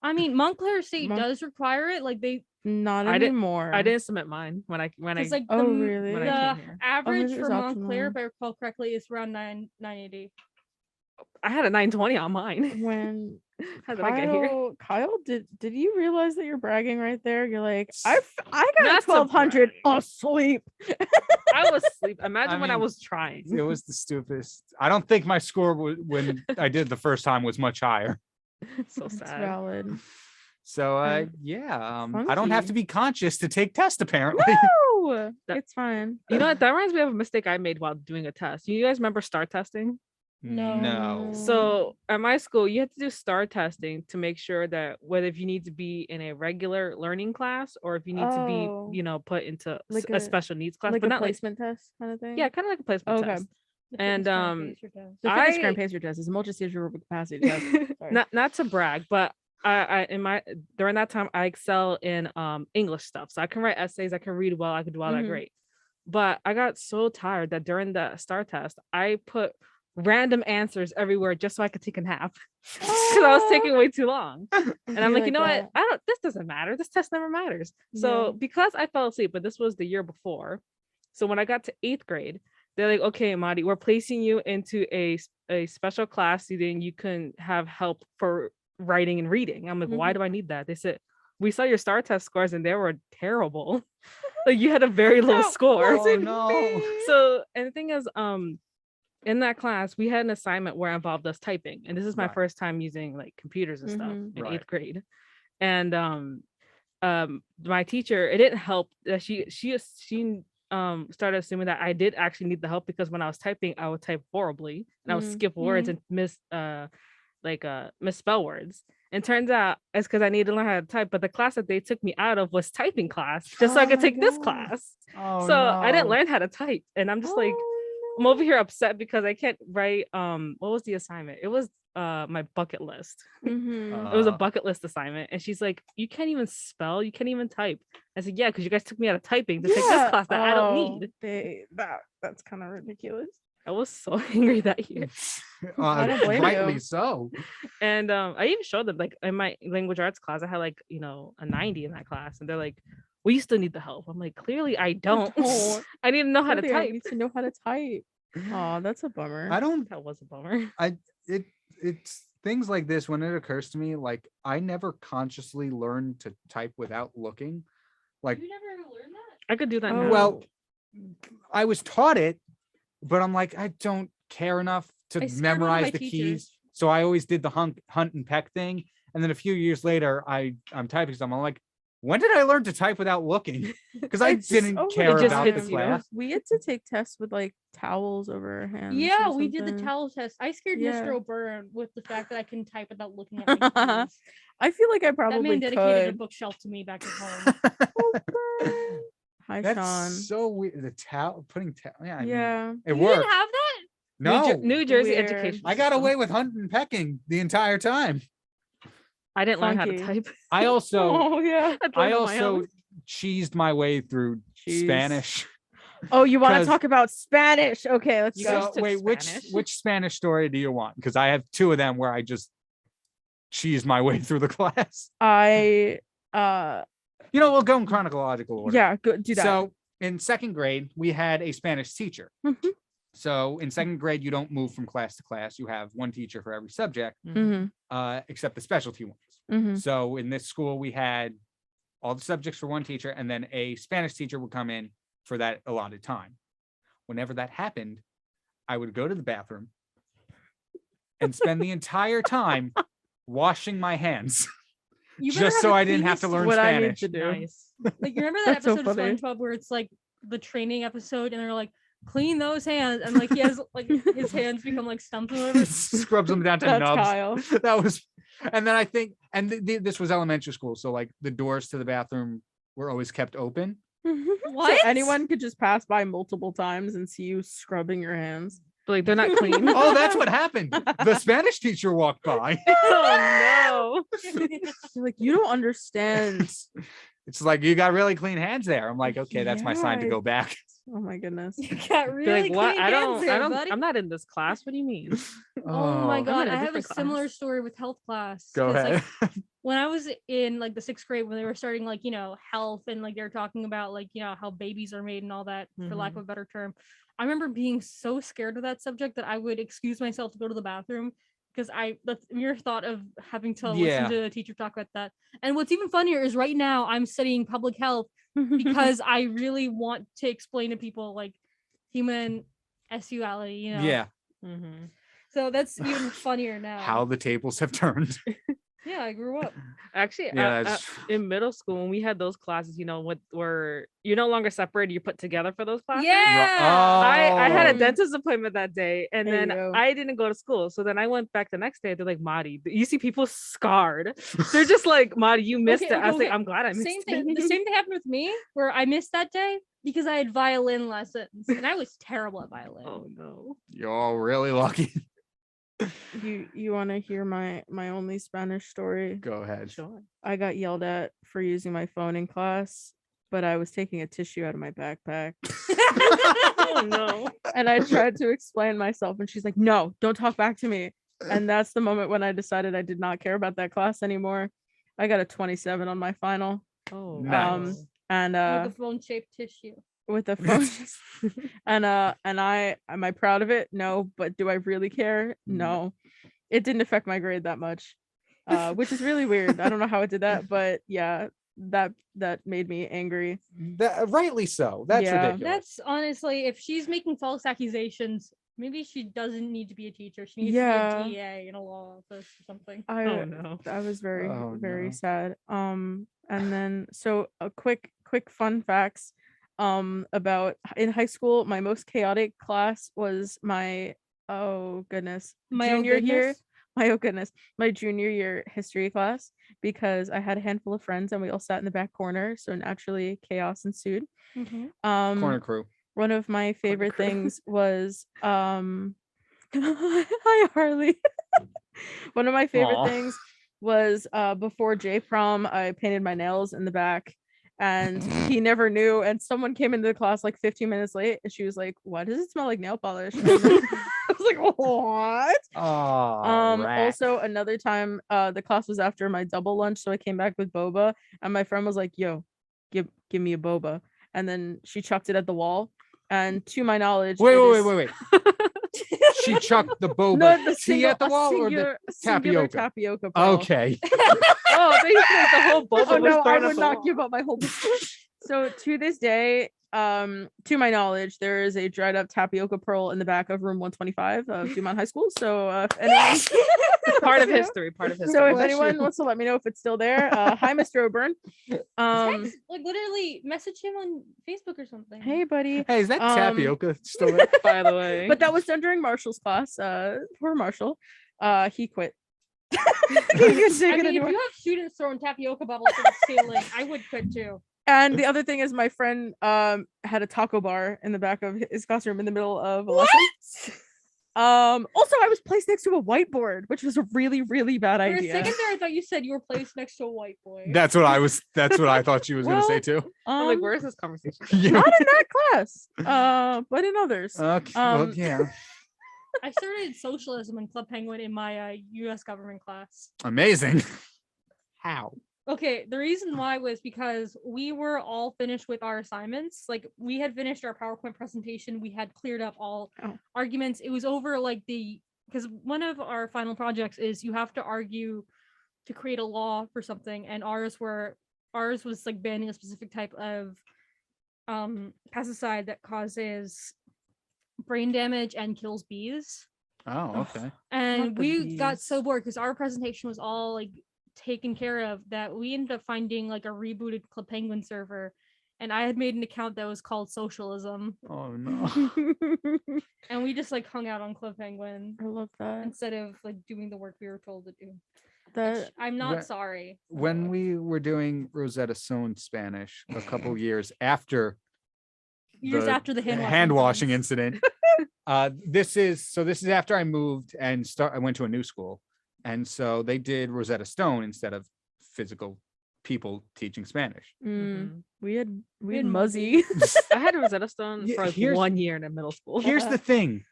I mean, Montclair State Mon- does require it. Like they, Not I didn't- anymore. I didn't submit mine when I because like Oh, the, really? when the I came here. average hers for is Montclair, optional. if I recall correctly, is around 980. I had a 920 on mine. When How did I get here? Kyle, did you realize that you're bragging right there? You're like, I got Not a to 1200 brag. asleep. I was asleep. Imagine when I mean, was trying. It was the stupidest. I don't think my score when I did the first time was much higher. So That's sad. valid. So Okay. yeah, I don't have to Funky. be conscious to take tests apparently. No, That- it's fine. You know what? That reminds me of a mistake I made while doing a test. You guys remember STAR testing? No. No. So at my school, you have to do STAR testing to make sure that whether if you need to be in a regular learning class or if you need to Oh. be, put into Like a a- special needs class, Like but a not like placement test kind of thing. yeah, kind of like a placement Okay. test. The And, fitness grand pacer test. The fitness I- grand pacer test is a multi-stage capacity test. Sorry. not to brag, but I in my during that time I excel in English stuff. So I can write essays, I can read well, I could do all that Mhm. great. But I got so tired that during the STAR test, I put random answers everywhere just so I could take a nap because I was taking way too long. And I'm Be like, you know that. what? This doesn't matter. This test never matters. So Yeah. because I fell asleep, but this was the year before. So when I got to 8th grade, they're like, okay, Madi, we're placing you into a special class so then you can have help for writing and reading. I'm like, why do I need that? They said, we saw your STAR test scores and they were terrible. Like you had a very low That score. wasn't no. me. So, and the thing is, in that class, we had an assignment where it involved us typing. And this is my Right. first time using like computers and stuff Mhm. in Right. 8th grade. And my teacher, it didn't help that she started assuming that I did actually need the help because when I was typing, I would type horribly and I would Mm. skip words and misspell words. And turns out it's because I needed to learn how to type. But the class that they took me out of was typing class, just so I Oh could my take this God. class. Oh, So I didn't no. learn how to type, and I'm just like, Oh, I'm over here upset because I can't write. What was the assignment? It was my bucket list. Mhm. It was a Uh, bucket list assignment, and she's like, "You can't even spell. You can't even type." I said, "Yeah, because you guys took me out of typing to take this Yeah. class that I don't Oh, need." That's kind of ridiculous. I was so angry that year, I don't blame rightly you. so. and I even showed them like in my language arts class, I had like a 90 in that class, and they're like, "We still need the help." I'm like, "Clearly, I don't. don't. I need to know how to Clearly, I type." need to know how to type. Oh, that's a bummer. I don't. That was a bummer. It's things like this when it occurs to me. Like I never consciously learned to type without looking. Like, You never learned that? I could do that Oh. now. well, I was taught it, but I'm like, I don't care enough to I scared one of memorize my the teachers. keys. So I always did the hunt and peck thing. And then a few years later, I'm typing something. I'm like, when did I learn to type without looking? Because I It's didn't over care just about the hits you. class. We had to take tests with like towels over our hands. Yeah, or we did the something. towel test. I scared Yeah. Mr. O'Byrne with the fact that I can type without looking at my keys. I feel like I That probably man dedicated a could. bookshelf to me back at home. Hi, That's Sean. so weird. The towel putting towel. Yeah, I mean, Yeah. it You worked. didn't have that? No, New Jersey Weird. education. I got system. away with hunt and pecking the entire time. I didn't learn how to Funky. type. I also, Oh yeah. I, learned I on my own. also cheesed my way through Jeez. Spanish. Oh, you want to 'Cause- talk about Spanish? Okay, let's You go. guys So took wait, Spanish? which Spanish story do you want? Because I have two of them where I just cheesed my way through the class. I We'll go in chronological order. yeah, go do that. So in second grade, we had a Spanish teacher. Mhm. So in second grade, you don't move from class to class. You have one teacher for every subject, Mhm, except the specialty ones. mhm. So in this school, we had all the subjects for one teacher, and then a Spanish teacher would come in for that allotted time. Whenever that happened, I would go to the bathroom and spend the entire time washing my hands You better just have so the I didn't have to cleanest- learn What I need Spanish. to do. Nice. Like, you remember that That's so episode of funny. SpongeBob where it's like the training episode, and they're like, clean those hands, and like he has like his hands become like stumps or whatever. Scrubs them down to That's nubs. Kyle. That was, and then I think, and this was elementary school, so like the doors to the bathroom were always kept open. What? So anyone could just pass by multiple times and see you scrubbing your hands. But like they're not clean. Oh, that's what happened. The Spanish teacher walked by. Oh You're like, you don't understand. It's like, you got really clean hands there. I'm like, okay, that's my sign to Yeah. go back. Oh my goodness. You got no. They're really like, what? clean I don't. hands there, I don't. buddy. I'm not in this class. What do you mean? Oh my I'm god, in a I have a different similar class. story with health class. Go 'cause, ahead. Like, when I was in like the 6th grade, when they were starting like, health, and like they were talking about like, how babies are made and all that, for lack of a better term. I remember being so scared of that subject that I would excuse myself to go to the bathroom because the mere thought of having to Yeah. listen to the teacher talk about that. And what's even funnier is right now I'm studying public health because I really want to explain to people like human sexuality, Yeah, Mhm. So that's even funnier now. how the tables have turned. Yeah, I grew up. Actually, Yeah, that's- in middle school when we had those classes, where you're no longer separated, you're put together for those classes. I had a Oh. dentist appointment that day, and There you then go. I didn't go to school. So then I went back the next day. They're like, "Marty, you see people scarred. They're just like, Marty, you missed Okay, it." I was okay, like, "I'm glad I missed Same it." thing. The same thing happened with me where I missed that day because I had violin lessons and I was terrible at violin. Oh no. You're all really lucky. You want to hear my only Spanish story? Go ahead. Sure. I got yelled at for using my phone in class, but I was taking a tissue out of my backpack. Oh no. And I tried to explain myself, and she's like, "No, don't talk back to me." And that's the moment when I decided I did not care about that class anymore. I got a 27 on my final, Oh. Nice. and With a phone shaped tissue. with a phone. and am I proud of it? No, but do I really care? No. It didn't affect my grade that much. Which is really weird. I don't know how it did that, but yeah, that made me angry. Rightly so. That's Yeah. ridiculous. That's honestly, if she's making false accusations, maybe she doesn't need to be a teacher. She needs Yeah. to be a DA in a law office or something. Oh no. I was very Oh, very no. sad. And then so a quick fun facts about in high school, my most chaotic class was my junior year. My junior year history class, because I had a handful of friends and we all sat in the back corner, so naturally chaos ensued. Corner crew. One of my favorite crew. things was hi Harley. One of my favorite Aw. things was before J prom, I painted my nails in the back, and he never knew, and someone came into the class like 15 minutes late, and she was like, "Why does it smell like nail polish?" And I was like, "What?" Oh, Also another time, the class was after my double lunch, so I came back with boba, and my friend was like, "Yo, give me a boba," and then she chucked it at the wall, and to my knowledge, wait. She chucked the boba No, the tea at the a wall or the singular tapioca? tapioca pearl. Okay. Oh, they like the whole boba Oh was no, I thrown at would the not wall. give up my whole. So to this day, to my knowledge, there is a dried up tapioca pearl in the back of room 125 of Dumont High School. So if anyone, Part of history. Part of history. so if Bless anyone you. wants to let me know if it's still there, hi Mr. O'Byrne. Text, like literally message him on Facebook or something. Hey buddy. Hey, is that Um, tapioca still there? By the way. But that was done during Marshall's class. Poor Marshall. He quit. He couldn't take I it mean, if anymore. you have students throwing tapioca bubbles from the ceiling, I would quit too. And the other thing is, my friend had a taco bar in the back of his classroom in the middle of a lesson. Also, I was placed next to a whiteboard, which was a really, really bad For a idea. second there, I thought you said you were placed next to a white boy. That's what I thought she was gonna say too. I'm like, where's this conversation? Yeah. Not in that class, but in others. Okay. Well, Um, yeah. I started socialism in Club Penguin in my U.S. government class. Amazing. How? Okay, the reason why was because we were all finished with our assignments. Like we had finished our PowerPoint presentation, we had cleared up all Oh. arguments. It was over like because one of our final projects is you have to argue to create a law for something, and ours was like banning a specific type of pesticide that causes brain damage and kills bees. Oh, okay. And the we got bees. so bored because our presentation was all like taken care of that we ended up finding like a rebooted Club Penguin server. And I had made an account that was called Socialism. Oh no. And we just like hung out on Club Penguin I love that. instead of like doing the work we were told to do. Which That I'm not When- sorry. When we were doing Rosetta Stone Spanish a couple years after Years after the hand washing incidents. incident, this is after I moved and I went to a new school, and so they did Rosetta Stone instead of physical people teaching Spanish. Mhm. we had had Muzzy. I had Rosetta Stone Yeah, for like here's- 1 year in middle school. Here's the thing: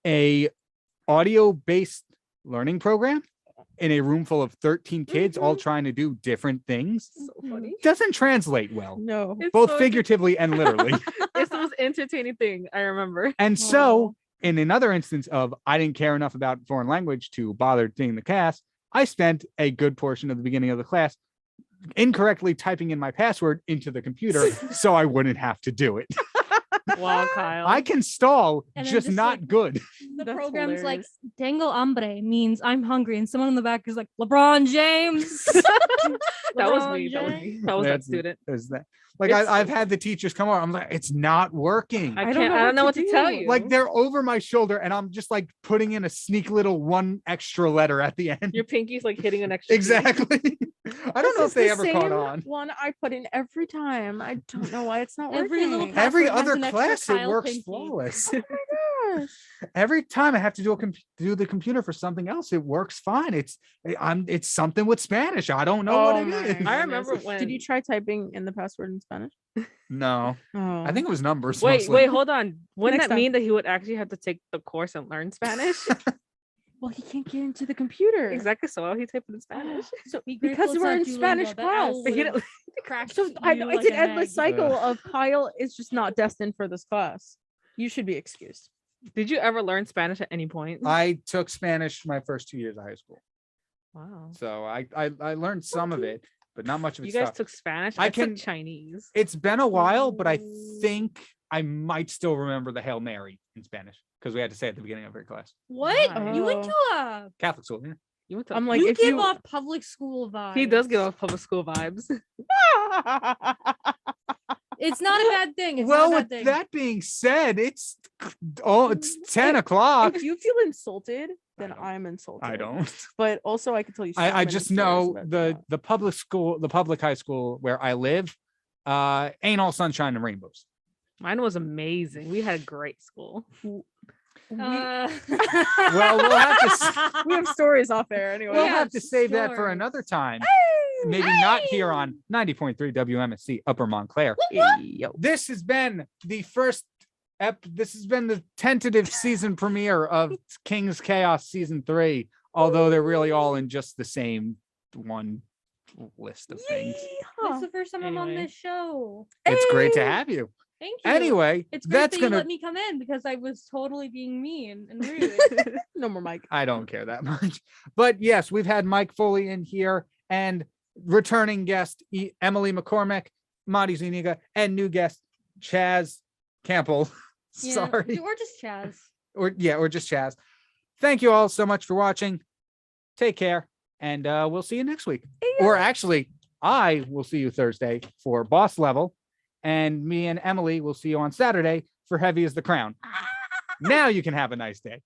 a audio based learning program in a room full of 13 kids all trying to do different things so funny. doesn't translate well, No. It's both so figuratively and literally. It's the most entertaining thing I remember. And so, in another instance of I didn't care enough about foreign language to bother taking the class, I spent a good portion of the beginning of the class incorrectly typing in my password into the computer so I wouldn't have to do it. Wow, Kyle. I can stall, And then just just, not like, good. The That's program's like hilarious. Dango Hambre means I'm hungry, and someone in the back is like LeBron James. That was LeBron me. That was James. me. That was that That's- student. There's that. Like It's- I've had the teachers come over. I'm like, it's not working. I don't can't. know I don't know what what to to tell do. you. Like they're over my shoulder, and I'm just like putting in a sneak little one extra letter at the end. your pinky's like hitting an extra. key. Exactly. I don't know if they ever caught on. One I put in every time. I don't know why it's not Every working. little Every password has other an extra class, it Kyle works pinky. flawless. Oh my gosh. Every time I have to do the computer for something else, it works fine. It's something with Spanish. I don't know what Oh it my is. I remember goodness. when. Did you try typing in the password in Spanish? No, Oh. I think it was numbers. Wait, mostly. wait, hold on. Wouldn't Next that mean that he would actually have to take the course and learn Spanish? Well, he can't get into the computer. Exactly. So he typed it in Spanish. So Be because grateful we're it's in not Spanish Duolingo, that class. owl But he would've didn't- crashed So you it's an like endless egg. cycle of Kyle is just not destined for this class. You should be excused. Did you ever learn Spanish at any point? I took Spanish my first 2 years of high school, Wow. so I learned some of it, but not much of it. You guys stuck. took Spanish. I I took can- Chinese. It's been a while, but I think I might still remember the Hail Mary in Spanish because we had to say it at the beginning of every class. What? You went Oh. to a Catholic school, yeah. You went to. I'm like, you if give you off public school vibes. he does give off public school vibes. It's not a bad thing. It's Well, not a with bad thing. that being said, it's 10 o'clock. if you feel insulted, then don't. I'm insulted. I don't. But also, I can tell you. so I many just stories know about the that. public high school where I live, ain't all sunshine and rainbows. Mine was amazing. We had a great school. We- Uh, Well, we'll have to we have stories off air anyway. We'll Yeah, have to save that for stories. another time. Maybe not here on 90.3 WMSC Upper Montclair. Yo. This has been the this has been the tentative season premiere of King's Chaos season 3, although they're really all in just the same one list of things. This is the first time I'm on Anyway. this show. It's great to Hey! have you. Thank you. Anyway, it's great that's that you gonna let me come in because I was totally being mean and rude. No more Mike. I don't care that much. But yes, we've had Mike Foley in here and returning guest Emily McCormick, Marty Zuniga, and new guest Chaz Campbell. Yeah, Sorry. or just Chaz. Or just Chaz. Thank you all so much for watching. Take care, and we'll see you next week. Or actually, I will see you Thursday for Boss Level, and me and Emily will see you on Saturday for Heavy as the Crown. Now you can have a nice day.